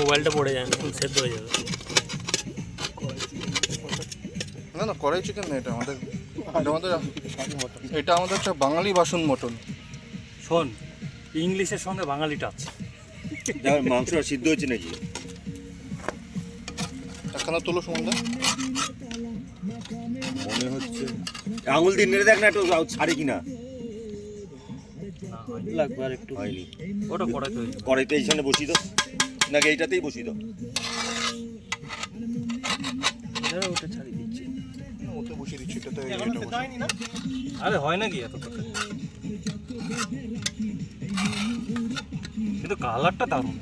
মোবাইলটা পড়ে যায় না, সেদ্ধ হয়ে যাবে। না না, কড়াই চিকেন না, এটা আমাদের একটা বাঙালি বাসন মটন। শোন, ইংলিশের সঙ্গে বাঙালি টাচ। মাংসটা সিদ্ধ হয়েছে নাকি? একখানা তোলো সুমনদা। মনে হচ্ছে আঙুল দিয়ে নেড়ে দেখ না, একটু ছাড়ে কিনা। লাগবে আর একটু। হয়নি। ওটা কড়াইতে হয়ে যাবে। কড়াইতে এইখানে বসিয়ে দাও, নাকি এইটাতেই বসিয়ে দাও? ওটা ছাড়িয়ে দিচ্ছি। ওতে বসিয়ে দিচ্ছি, এটাতে আরে হয় নাকি এত কথা? কিন্তু কালারটা দারুণ।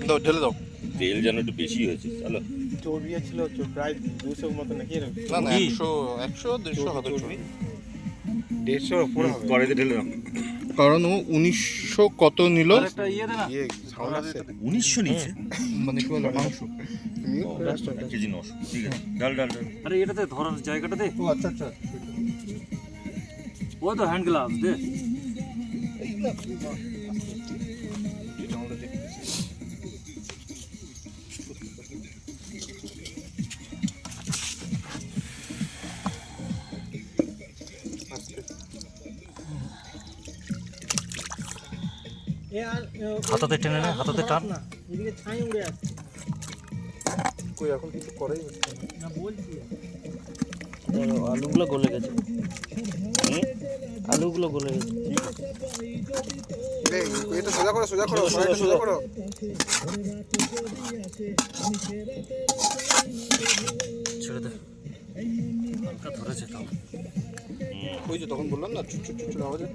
দাও, ঢেলে দাও। তেল যেন একটু বেশি হয়েছে। চলো, চর্বি ছিল প্রায় 200 মতো নাকি এরকম? না না, কি? 100 150 হবে চর্বি। 150 উপরে হবে। কড়াইতে ঢেলে দাও। কারণ ও 1900 কত নিল, আর একটা ইয়ে দে না। ইয়ে সাউন্ড আসছে। 1900 নিচে মানে কি বলে মাংস। 1 কেজি 900। ঠিক আছে, ডাল ডাল ডাল। আরে এটাতে ধরার জায়গাটা দে। ও আচ্ছা আচ্ছা। ও তো হ্যান্ড গ্লাভস দে। হাতাতে টেনে নে, হাতাতে টান। এদিকে ছাই উড়ে আসছে। কই এখন কিছু করাই হচ্ছে না। না বলছি। আলুগুলো গলে গেছে, আলুগুলো গলে গেছে। এটা সোজা করো, সোজা করো, সোজা করো। ছেড়ে দে, হালকা ধরেছে তাও। ওই যে তখন বললাম না, চুট চুট চুট আওয়াজ।